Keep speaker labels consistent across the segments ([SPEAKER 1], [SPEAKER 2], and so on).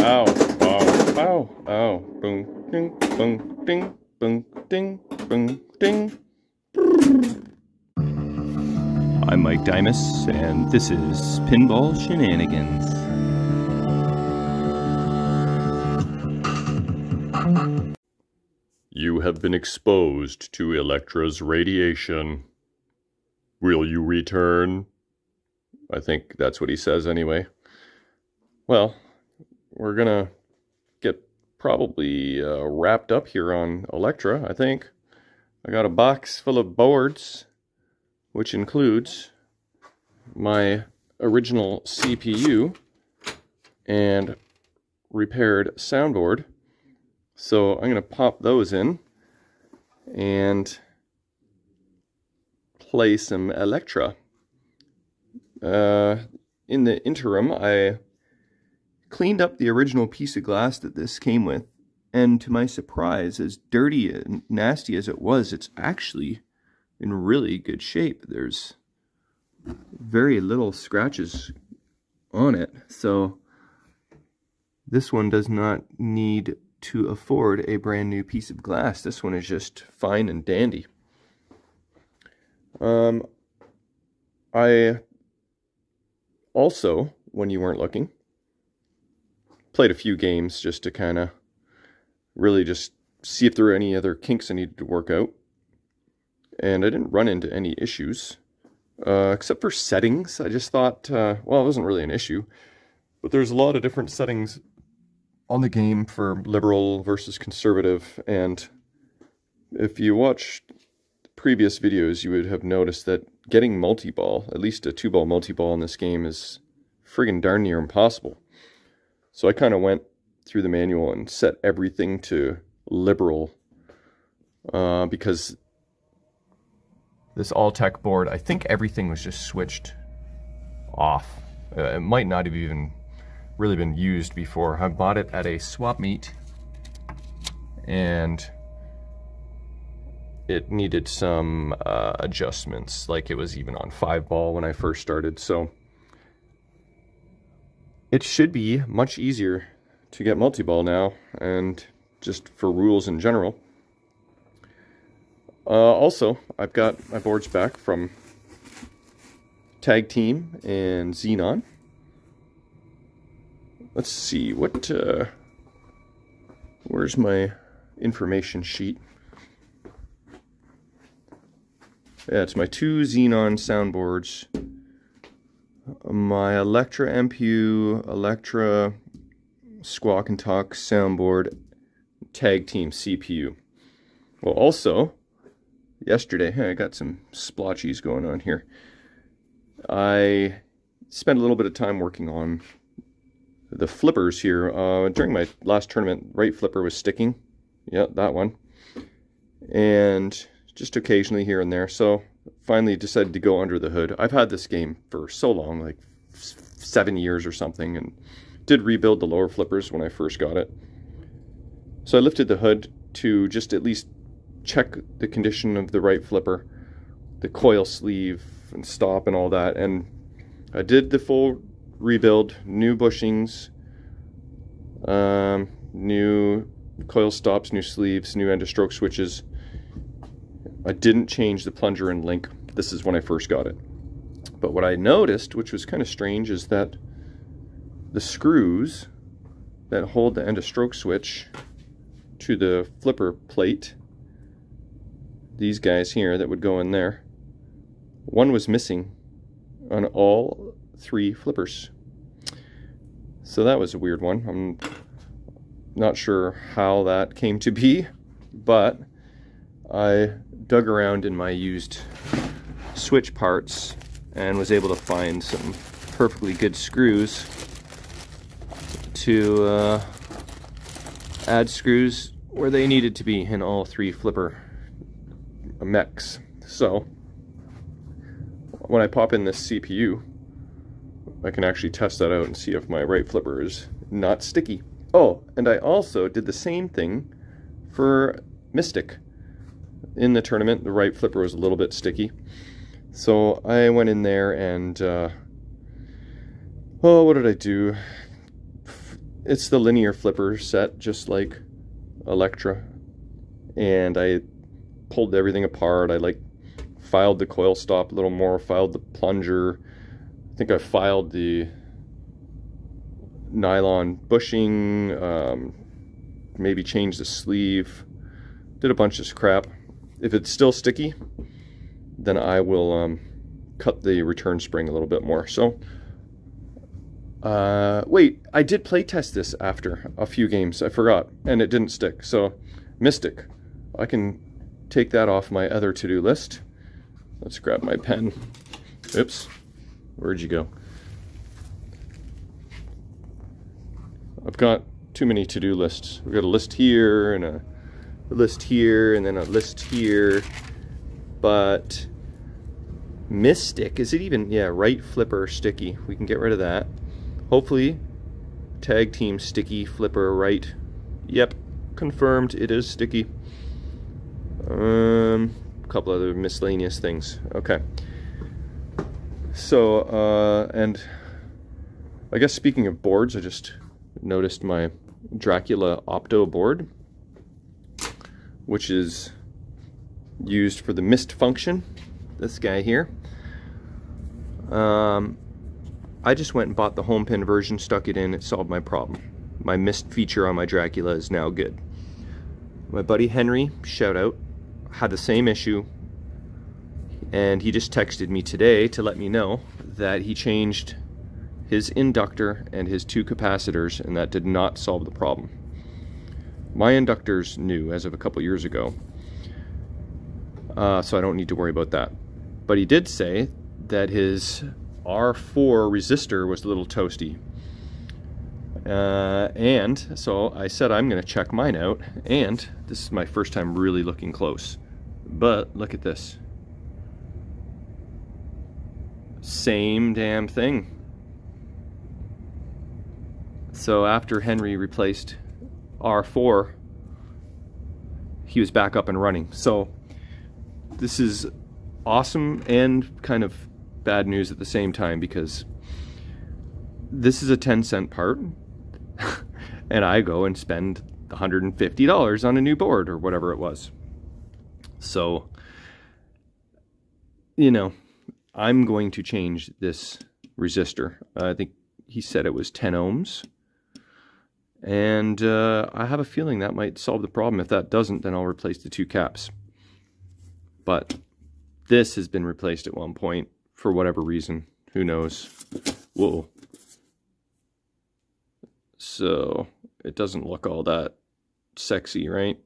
[SPEAKER 1] Ow, ow, ow, ow. Boom, ding, boom, ding, boom, ding, boom, ding. I'm Mike Dimas, and this is Pinball Shenanigans. You have been exposed to Elektra's radiation. Will you return? I think that's what he says anyway. Well, we're gonna get probably wrapped up here on Elektra, I think. I got a box full of boards, which includes my original CPU and repaired soundboard. So I'm gonna pop those in and play some Elektra. In the interim, I cleaned up the original piece of glass that this came with, and to my surprise, as dirty and nasty as it was, it's actually in really good shape. There's very little scratches on it, so this one does not need to afford a brand new piece of glass. This one is just fine and dandy. I also, when you weren't looking, played a few games just to kind of really just see if there were any other kinks I needed to work out. And I didn't run into any issues, except for settings. I just thought, well, it wasn't really an issue, but there's a lot of different settings on the game for liberal versus conservative. And if you watched previous videos, you would have noticed that getting multi-ball, at least a 2-ball multi-ball in this game, is friggin' darn near impossible. So I kind of went through the manual and set everything to liberal, because this all-tech board, I think everything was just switched off. It might not have even really been used before. I bought it at a swap meet, and it needed some adjustments, like it was even on 5-ball when I first started. So it should be much easier to get multi-ball now, and just for rules in general. Also, I've got my boards back from Tag Team and Xenon. Let's see, what, where's my information sheet? Yeah, it's my 2 Xenon soundboards, my Elektra MPU, Elektra Squawk and Talk soundboard, Tag Team CPU. Well, also, yesterday, I got some splotchies going on here. I spent a little bit of time working on the flippers here. During my last tournament, right flipper was sticking. Yeah, that one. And just occasionally here and there. So finally decided to go under the hood. I've had this game for so long, like 7 years or something, and did rebuild the lower flippers when I first got it. So I lifted the hood to just at least check the condition of the right flipper, the coil sleeve and stop and all that, and I did the full rebuild, new bushings, new coil stops, new sleeves, new end of stroke switches. I didn't change the plunger and link. This is when I first got it. But what I noticed, which was kind of strange, is that the screws that hold the end of stroke switch to the flipper plate, these guys here that would go in there, one was missing on all 3 flippers. So that was a weird one. I'm not sure how that came to be, but I dug around in my used switch parts and was able to find some perfectly good screws to add screws where they needed to be in all 3 flipper mechs. So when I pop in this CPU, I can actually test that out and see if my right flipper is not sticky. Oh, and I also did the same thing for Mystic. In the tournament, the right flipper was a little bit sticky. So I went in there and, oh, what did I do? it's the linear flipper set, just like Elektra. And I pulled everything apart. I like filed the coil stop a little more, filed the plunger. I think I filed the nylon bushing, maybe changed the sleeve, did a bunch of crap. If it's still sticky, then I will cut the return spring a little bit more. So, wait, I did play test this after a few games, I forgot, and it didn't stick. So, Mystic, I can take that off my other to-do list. Let's grab my pen. Oops, where'd you go? I've got too many to-do lists. We've got a list here, and a list here, and then a list here. But Mystic, is it even, yeah, right flipper sticky. We can get rid of that. Hopefully, tag team sticky flipper right. Yep, confirmed, it is sticky. A couple other miscellaneous things. Okay. So, and I guess speaking of boards, I just noticed my Dracula Opto board, which is used for the mist function. This guy here. I just went and bought the home pin version, stuck it in, it solved my problem. My mist feature on my Dracula is now good. My buddy Henry, shout out, had the same issue, and he just texted me today to let me know that he changed his inductor and his 2 capacitors, and that did not solve the problem. My inductor's new as of a couple years ago, so I don't need to worry about that. But he did say that his R4 resistor was a little toasty. And so I said I'm going to check mine out, and this is my first time really looking close. But look at this. Same damn thing. So after Henry replaced R4, he was back up and running. So this is awesome and kind of bad news at the same time, because this is a 10-cent part and I go and spend $150 on a new board or whatever it was. So, you know, I'm going to change this resistor. I think he said it was 10 ohms. And I have a feeling that might solve the problem. If that doesn't, then I'll replace the 2 caps. But this has been replaced at one point for whatever reason. Who knows? Whoa. So it doesn't look all that sexy, right?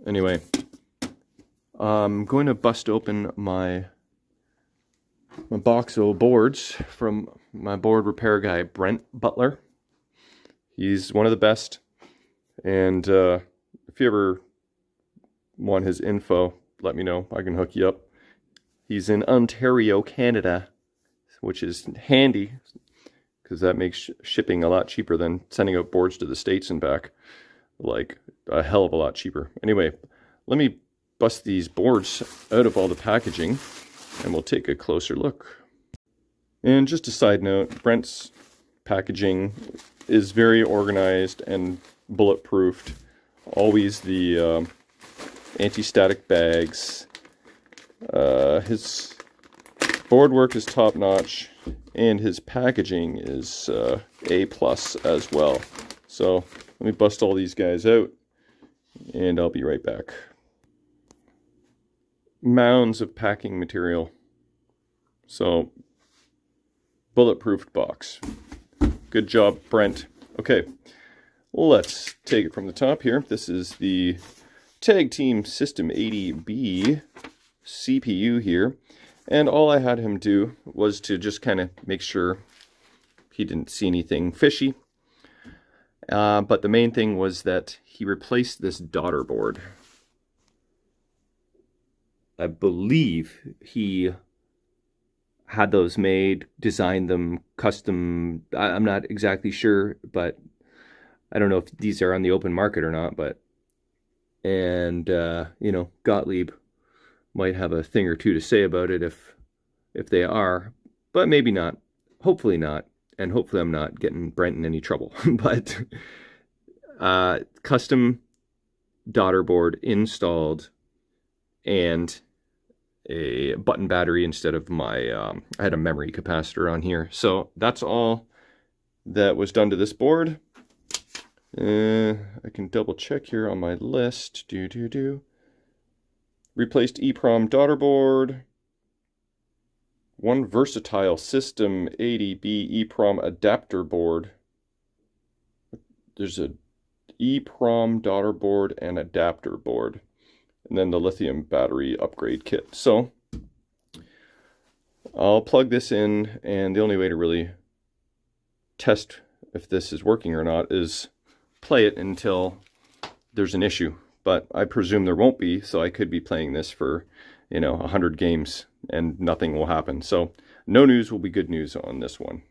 [SPEAKER 1] Anyway, I'm going to bust open my box of boards from my board repair guy, Brent Butler. He's one of the best, and if you ever want his info, let me know. I can hook you up. He's in Ontario, Canada, which is handy, because that makes shipping a lot cheaper than sending out boards to the States and back. Like, a hell of a lot cheaper. Anyway, let me bust these boards out of all the packaging, and we'll take a closer look. And just a side note, Brent's packaging is very organized and bulletproofed. Always the anti-static bags. His board work is top-notch, and his packaging is A+ as well. So let me bust all these guys out, and I'll be right back. Mounds of packing material. So, bulletproof box. Good job, Brent. Okay, let's take it from the top here. This is the Tag Team System 80B CPU here. And all I had him do was to just kind of make sure he didn't see anything fishy. But the main thing was that he replaced this daughter board. I believe he had those made, designed them, custom. I'm not exactly sure, but I don't know if these are on the open market or not. But, and you know, Gottlieb might have a thing or two to say about it if they are, but maybe not. Hopefully not. and hopefully I'm not getting Brent in any trouble, but custom daughter board installed and a button battery instead of my, I had a memory capacitor on here. So that's all that was done to this board. I can double check here on my list. Replaced EEPROM daughter board. One versatile system 80B EEPROM adapter board. There's a EEPROM daughter board and adapter board. And then the lithium battery upgrade kit. So I'll plug this in, and the only way to really test if this is working or not is play it until there's an issue. But I presume there won't be, so I could be playing this for, 100 games and nothing will happen. So no news will be good news on this one.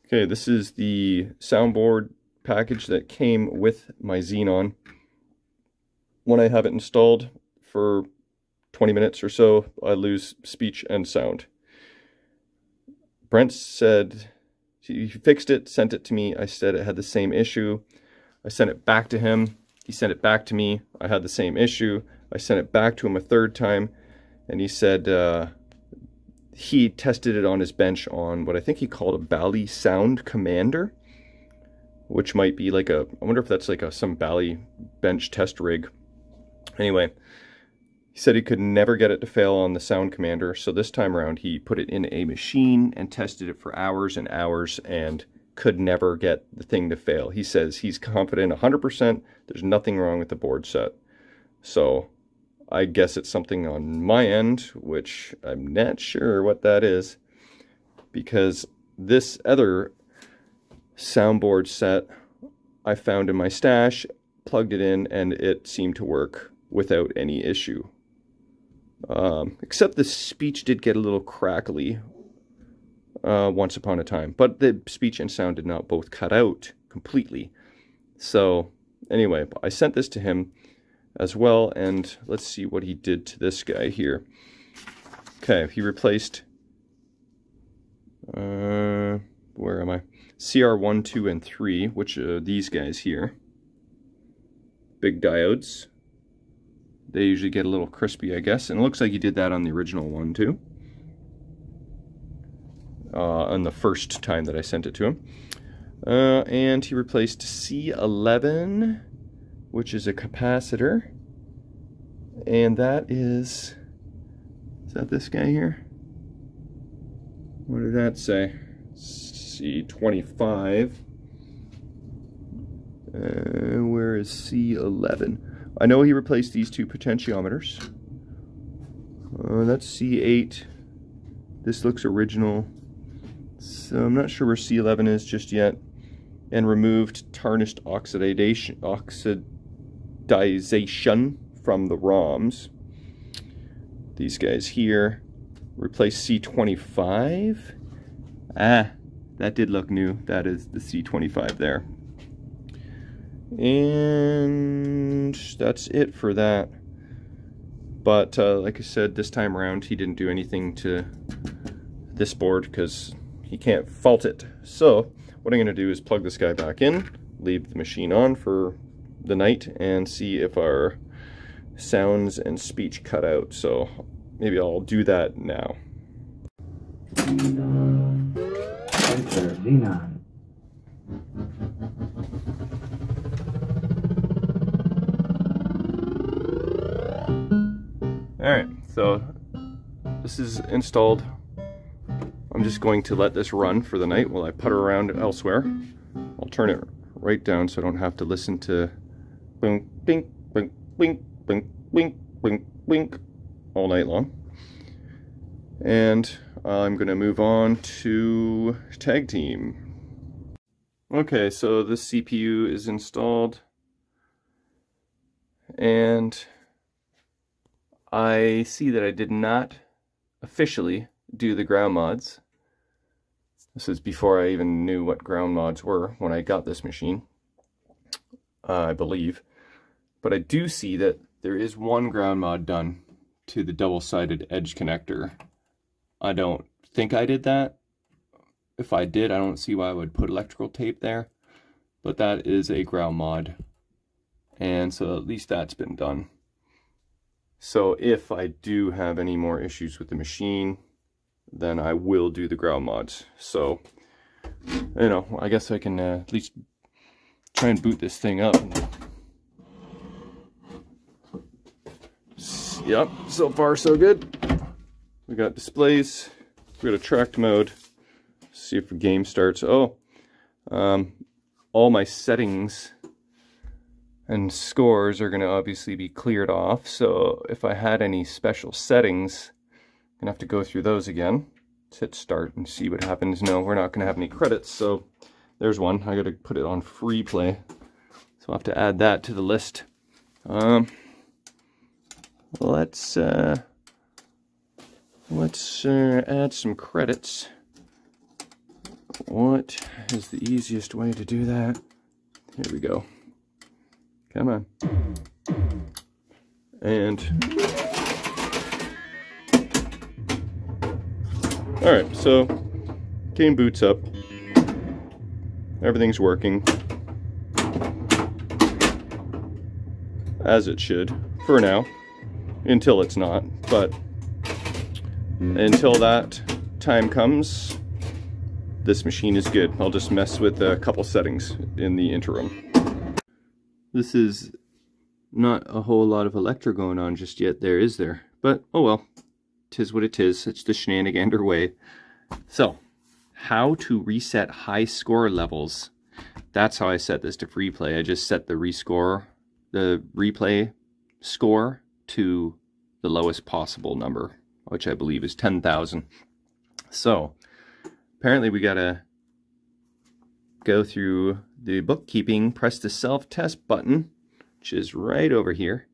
[SPEAKER 1] Okay, this is the soundboard package that came with my Xenon. When I have it installed for 20 minutes or so, I lose speech and sound. Brent said he fixed it, sent it to me. I said it had the same issue. I sent it back to him. He sent it back to me. I had the same issue. I sent it back to him a third time, and he said he tested it on his bench on what I think he called a Bally sound commander, which might be like I wonder if that's like some Bally bench test rig. Anyway, he said he could never get it to fail on the sound commander, so this time around he put it in a machine and tested it for hours and hours and could never get the thing to fail. He says he's confident 100% there's nothing wrong with the board set. So I guess it's something on my end, which I'm not sure what that is, because this other soundboard set I found in my stash, plugged it in, and it seemed to work without any issue. Except the speech did get a little crackly once upon a time, but the speech and sound did not both cut out completely. So anyway, I sent this to him as well, and let's see what he did to this guy here. Okay, he replaced where am I? CR1, 2, and 3, which are these guys here. Big diodes. They usually get a little crispy, I guess, and it looks like he did that on the original one too. On the first time that I sent it to him. And he replaced C11, which is a capacitor. And that is that this guy here? What did that say? C25. Where is C11? I know he replaced these two potentiometers. That's C8. This looks original. So I'm not sure where C11 is just yet. And removed tarnished oxidization from the ROMs. These guys here. Replace C25. Ah, that did look new. That is the C25 there. And that's it for that. But like I said, this time around he didn't do anything to this board because he can't fault it. So what I'm going to do is plug this guy back in, leave the machine on for the night, and see if our sounds and speech cut out. So maybe I'll do that now. Alright, so this is installed. I'm just going to let this run for the night while I putter around elsewhere. I'll turn it right down so I don't have to listen to bing, bing, bing, bing, bing, bing, bing, bing all night long. And I'm going to move on to Tag Team. Okay, so this CPU is installed, and I see that I did not officially do the ground mods. This is before I even knew what ground mods were when I got this machine, I believe. But I do see that there is one ground mod done to the double-sided edge connector. I don't think I did that. if I did, I don't see why I would put electrical tape there, but that is a ground mod, and so at least that's been done. So if I do have any more issues with the machine, then I will do the ground mods. So, you know, I guess I can at least try and boot this thing up. Yep, so far so good. We got displays, we got a tracked mode. See if the game starts. Oh, all my settings and scores are going to obviously be cleared off. So if I had any special settings, I'm going to have to go through those again. Let's hit start and see what happens. No, we're not going to have any credits. So there's one. I got to put it on free play. So I'll have to add that to the list. Let's add some credits. What is the easiest way to do that? Here we go. Come on. And all right, so game boots up. Everything's working as it should for now, until it's not. But until that time comes, this machine is good. I'll just mess with a couple settings in the interim. This is not a whole lot of Elektra going on just yet. There is there, but oh well, 'tis what it is. It's the shenanigander way. So, how to reset high score levels. That's how I set this to free play. I just set the replay score to the lowest possible number, which I believe is 10,000. So, apparently we gotta go through the bookkeeping, press the self-test button, which is right over here.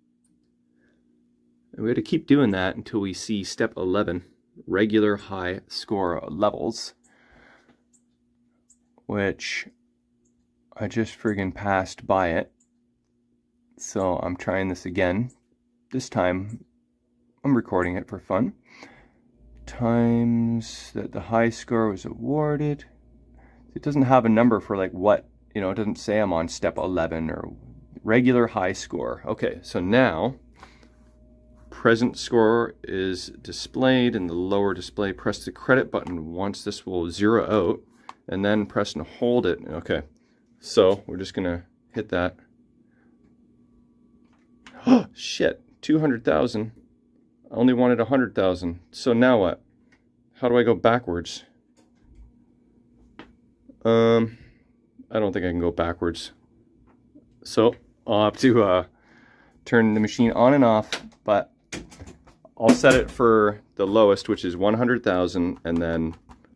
[SPEAKER 1] And we gotta keep doing that until we see step 11, regular high score levels, which I just friggin' passed by it. So I'm trying this again. This time I'm recording it for fun. Times that the high score was awarded. It doesn't have a number for like what, you know, it doesn't say I'm on step 11 or regular high score. Okay, so now present score is displayed in the lower display. Press the credit button once. This will zero out, and then press and hold it. Okay, so we're just gonna hit that. Oh shit, 200,000. I only wanted 100,000. So now what? How do I go backwards? I don't think I can go backwards. So I'll have to turn the machine on and off, but I'll set it for the lowest, which is 100,000, and then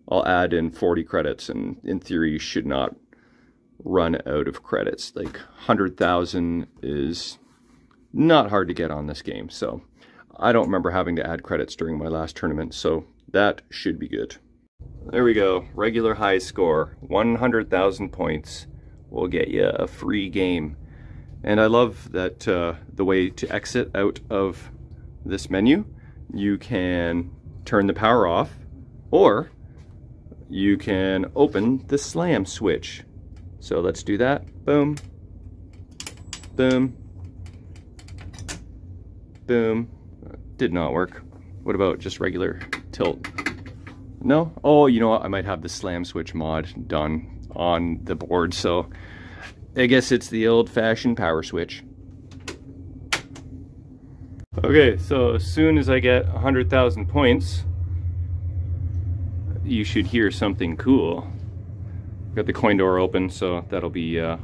[SPEAKER 1] I'll add in 40 credits, and in theory you should not run out of credits. Like 100,000 is not hard to get on this game, so I don't remember having to add credits during my last tournament, so that should be good. There we go, regular high score, 100,000 points will get you a free game. And I love that the way to exit out of this menu, you can turn the power off, or you can open the slam switch. So let's do that. Boom, boom, boom. Did not work. What about just regular tilt? No? Oh, you know what? I might have the slam switch mod done on the board, so I guess it's the old-fashioned power switch. Okay, so as soon as I get 100,000 points, you should hear something cool. Got the coin door open, so that'll be a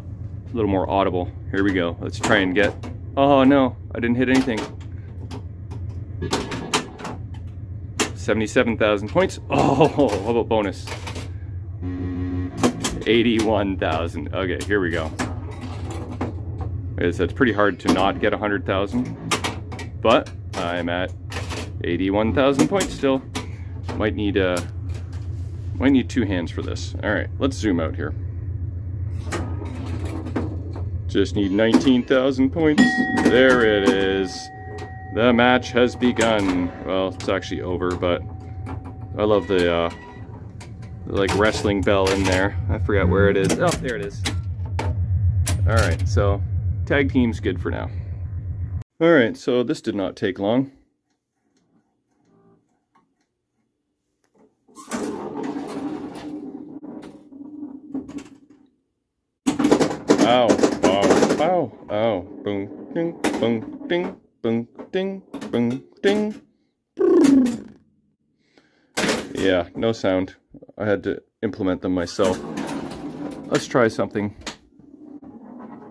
[SPEAKER 1] little more audible. Here we go. Let's try and get... Oh no, I didn't hit anything. 77,000 points. Oh, how about bonus? 81,000. Okay, here we go. It's pretty hard to not get 100,000, but I'm at 81,000 points still. Might need two hands for this. All right, let's zoom out here. Just need 19,000 points. There it is. The match has begun. Well, it's actually over, but I love the like wrestling bell in there. I forgot where it is. Oh, there it is. Alright, so tag team's good for now. Alright, so this did not take long. Ow, ow, ow, ow, boom, ding, boom, ding, boom, ding, boom, ding. Yeah, no sound. I had to implement them myself. Let's try something.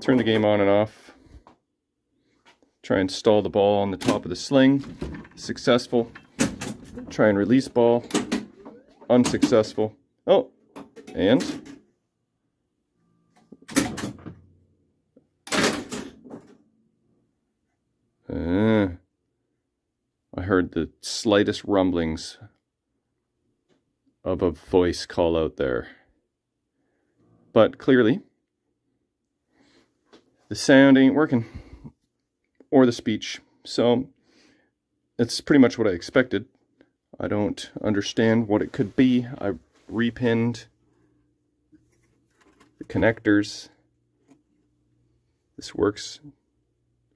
[SPEAKER 1] Turn the game on and off. Try and install the ball on the top of the sling. Successful. Try and release ball. Unsuccessful. Oh, and I heard the slightest rumblings of a voice call out there. But clearly, the sound ain't working. Or the speech. So, it's pretty much what I expected. I don't understand what it could be. I repinned the connectors. This works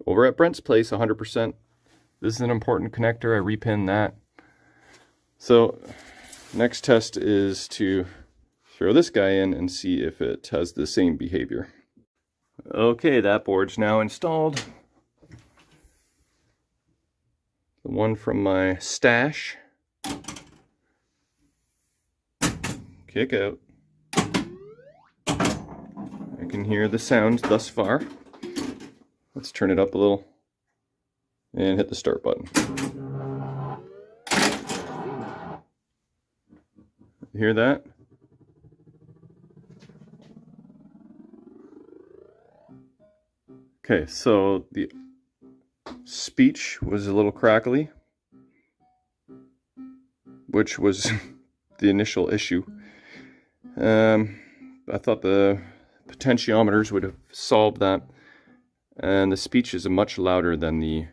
[SPEAKER 1] over at Brent's place 100%. This is an important connector. I repinned that. So next test is to throw this guy in and see if it has the same behavior. Okay, that board's now installed. The one from my stash. Kick out. I can hear the sound thus far. Let's turn it up a little and hit the start button. You hear that? Okay, so the speech was a little crackly, which was the initial issue. I thought the potentiometers would have solved that, and the speech is much louder than the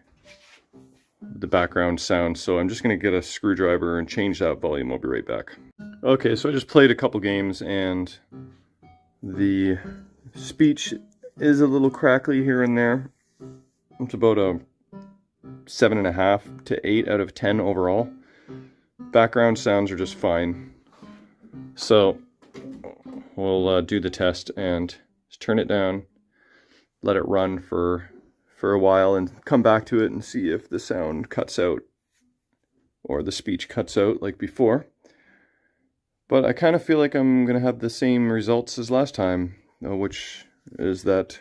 [SPEAKER 1] background sound, so I'm just going to get a screwdriver and change that volume. I'll be right back. Okay, so I just played a couple games, and the speech is a little crackly here and there. It's about a 7.5 to 8 out of 10 overall. Background sounds are just fine. So we'll do the test and just turn it down, let it run for a while, and come back to it and see if the sound cuts out or the speech cuts out like before. But I kind of feel like I'm going to have the same results as last time, which is that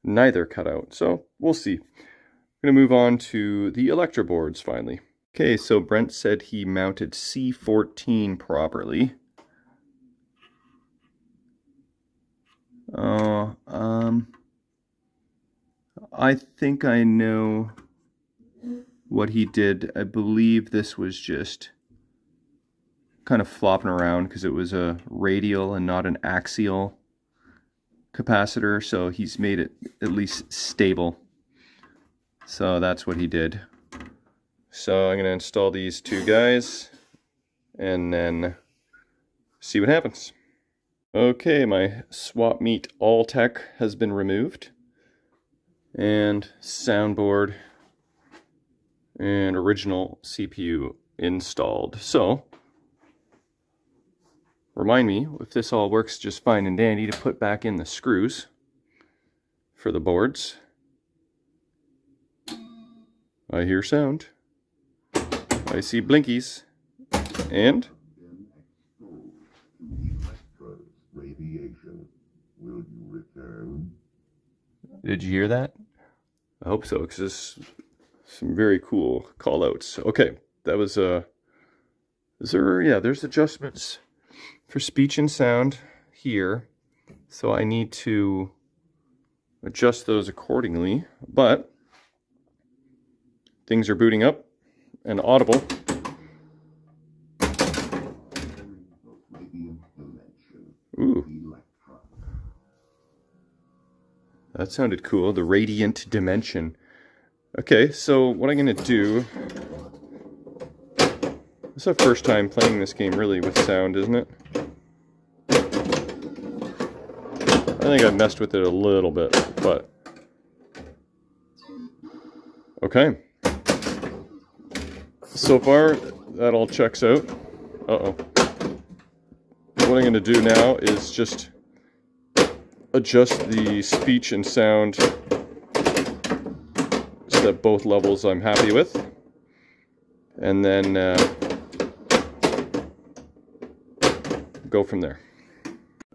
[SPEAKER 1] neither cut out. So we'll see. I'm going to move on to the Elektra boards finally. Okay, so Brent said he mounted C14 properly. I think I know what he did. I believe this was just kind of flopping around because it was a radial and not an axial capacitor, so he's made it at least stable. So that's what he did. So I'm going to install these two guys and then see what happens. Okay, my swap meet all tech has been removed, and soundboard and original CPU installed. So remind me, if this all works just fine and dandy, to put back in the screws for the boards. I hear sound. I see blinkies. And
[SPEAKER 2] radiation. Will you return?
[SPEAKER 1] Did you hear that? I hope so, because there's some very cool call outs. Okay, that was there's adjustments for speech and sound here, so I need to adjust those accordingly, but things are booting up and audible. Ooh, that sounded cool, the radiant dimension. Okay, so what I'm gonna do, this is our first time playing this game really with sound, isn't it? I think I messed with it a little bit, but okay. So far, that all checks out. Uh-oh. What I'm going to do now is just adjust the speech and sound so that both levels I'm happy with. And then go from there.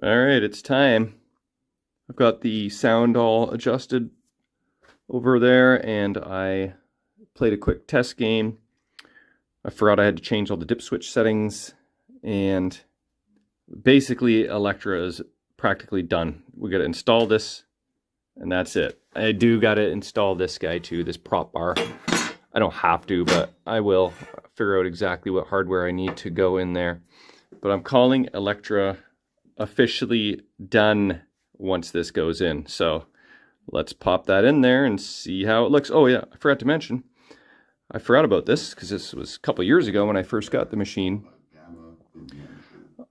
[SPEAKER 1] Alright, it's time. I've got the sound all adjusted over there, and I played a quick test game. I forgot I had to change all the dip switch settings, and basically Elektra is practically done. We got to install this, and that's it. I do got to install this guy too, this prop bar. I don't have to, but I will figure out exactly what hardware I need to go in there. But I'm calling Elektra officially done once this goes in. So let's pop that in there and see how it looks. Oh yeah, I forgot to mention, I forgot about this because this was a couple years ago when I first got the machine.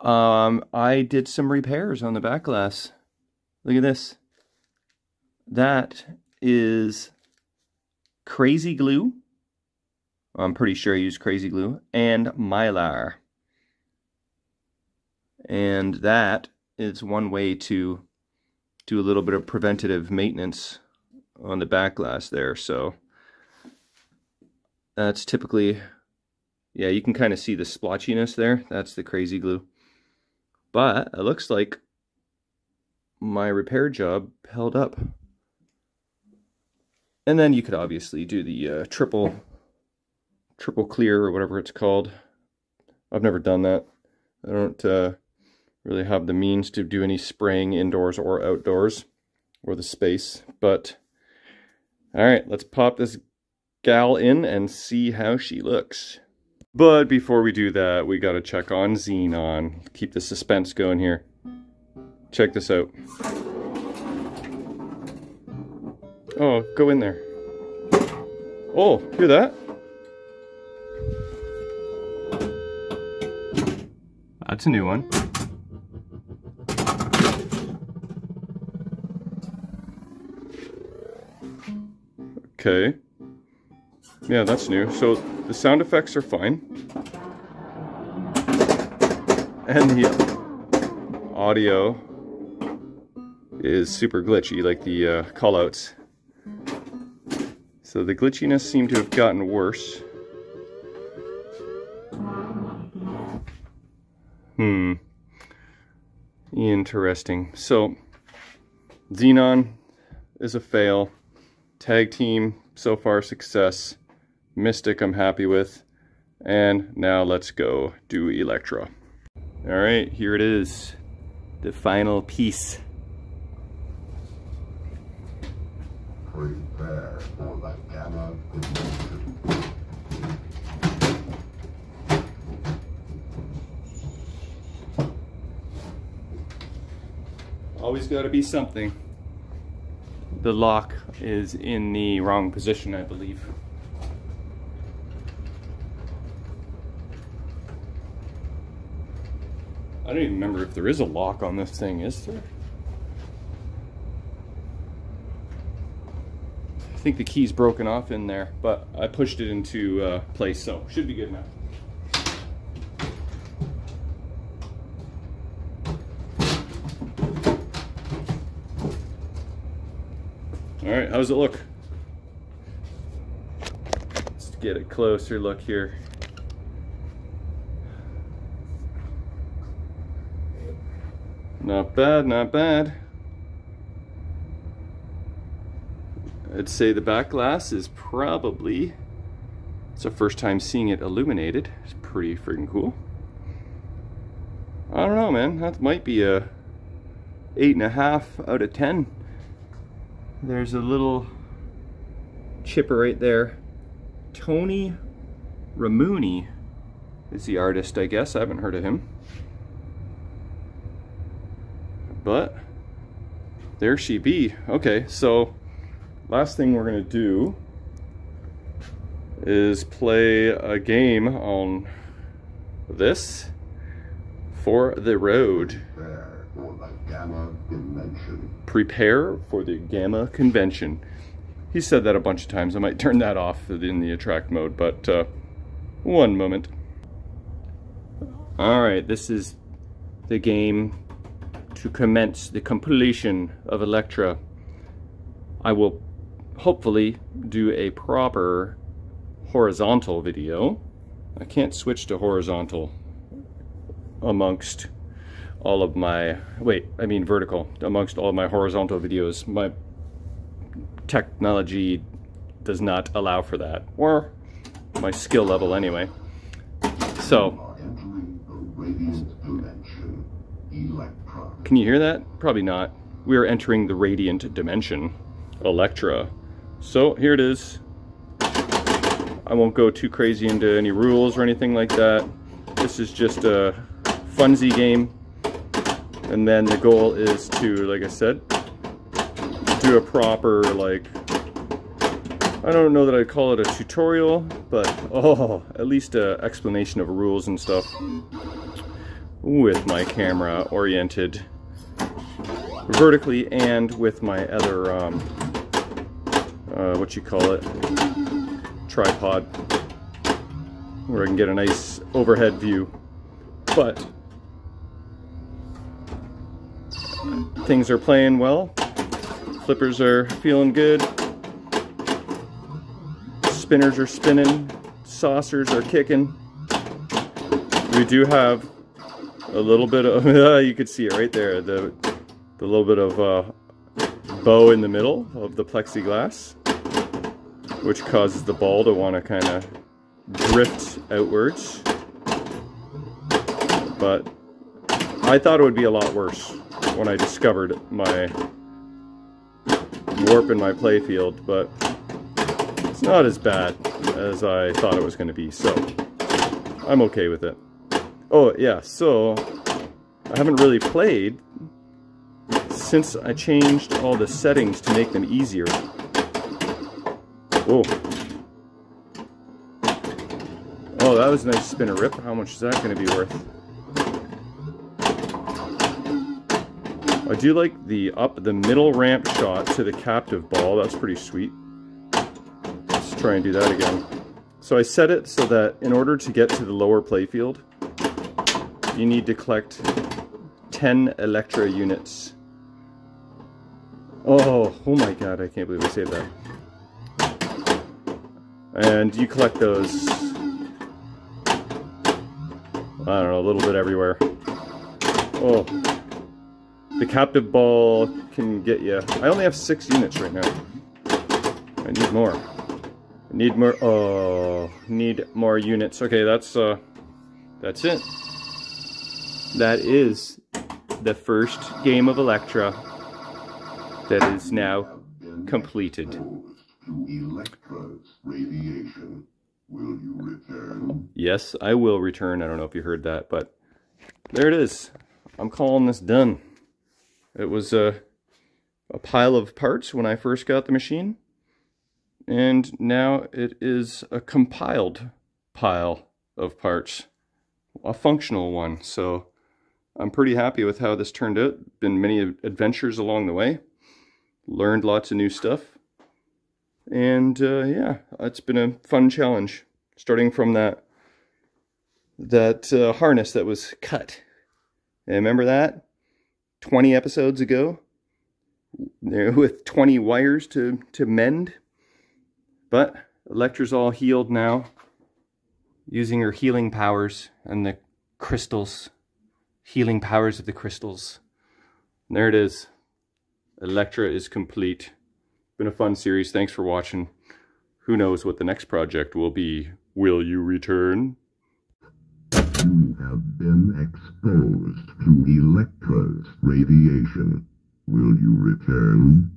[SPEAKER 1] I did some repairs on the Backglass. Look at this. That is crazy glue. I'm pretty sure I used crazy glue and Mylar. And that is one way to do a little bit of preventative maintenance on the Backglass there. So that's typically, yeah, you can kind of see the splotchiness there. That's the crazy glue. But it looks like my repair job held up. And then you could obviously do the triple clear or whatever it's called. I've never done that. I don't really have the means to do any spraying indoors or outdoors, or the space. But all right, let's pop this gal in and see how she looks. But before we do that, we got to check on Xenon. Keep the suspense going here. Check this out. Oh, go in there. Oh, hear that? That's a new one. Okay. Yeah, that's new. So the sound effects are fine. And the audio is super glitchy, like the callouts. So the glitchiness seemed to have gotten worse. Interesting. So Xenon is a fail. Tag team, so far success. Mystic I'm happy with. And now let's go do Elektra. Alright, here it is. The final piece.
[SPEAKER 2] Prepare for the gamma dimension.
[SPEAKER 1] Always gotta be something. The lock is in the wrong position, I believe. I don't even remember if there is a lock on this thing, is there? I think the key's broken off in there, but I pushed it into place, so should be good now. Alright, how does it look? Let's get a closer look here. Not bad, not bad. I'd say the Backglass is probably, it's our first time seeing it illuminated. It's pretty freaking cool. I don't know, man. That might be a 8.5 out of 10. There's a little chipper right there. Tony Ramuni is the artist, I guess. I haven't heard of him. But there she be. Okay, so last thing we're gonna do is play a game on this for the road.
[SPEAKER 2] Prepare for the gamma gamma dimension.
[SPEAKER 1] Prepare for the gamma convention. He said that a bunch of times. I might turn that off in the attract mode, but one moment. Alright, this is the game to commence the completion of Elektra. I will hopefully do a proper horizontal video. I can't switch to horizontal amongst all of my, vertical, amongst all of my horizontal videos. My technology does not allow for that, or my skill level anyway. So, can you hear that? Probably not. We are entering the radiant dimension, Elektra. So here it is. I won't go too crazy into any rules or anything like that. This is just a funsy game. And then the goal is to, like I said, do a proper, like, I don't know that I'd call it a tutorial, but at least an explanation of rules and stuff with my camera oriented vertically and with my other, tripod, where I can get a nice overhead view. But things are playing well. Flippers are feeling good. Spinners are spinning. Saucers are kicking. We do have a little bit of, you could see it right there, the little bit of bow in the middle of the plexiglass, which causes the ball to want to kind of drift outwards. But I thought it would be a lot worse when I discovered my warp in my playfield, but it's not as bad as I thought it was going to be, so I'm okay with it. Oh yeah, so I haven't really played since I changed all the settings to make them easier. Whoa. Oh, that was a nice spinner rip. How much is that going to be worth? I do like the middle ramp shot to the captive ball. That's pretty sweet. Let's try and do that again. So I set it so that in order to get to the lower playfield, you need to collect 10 Elektra units. Oh my god, I can't believe I saved that. And you collect those, I don't know, a little bit everywhere. Oh. The captive ball can get you. I only have 6 units right now. I need more. I need more. Oh, need more units. Okay, that's it. That is the first game of Elektra that is now completed.
[SPEAKER 2] Will you return?
[SPEAKER 1] Yes, I will return. I don't know if you heard that, but there it is. I'm calling this done. It was a pile of parts when I first got the machine, and now it is a compiled pile of parts, a functional one. So I'm pretty happy with how this turned out. Been many adventures along the way, learned lots of new stuff, and yeah, it's been a fun challenge, starting from that harness that was cut. And remember that? 20 episodes ago, with 20 wires to mend. But Elektra's all healed now, using her healing powers and the crystals, healing powers of the crystals. And there it is. Elektra is complete. Been a fun series. Thanks for watching. Who knows what the next project will be? Will you return?
[SPEAKER 2] You have been exposed to Elektra's radiation. Will you return?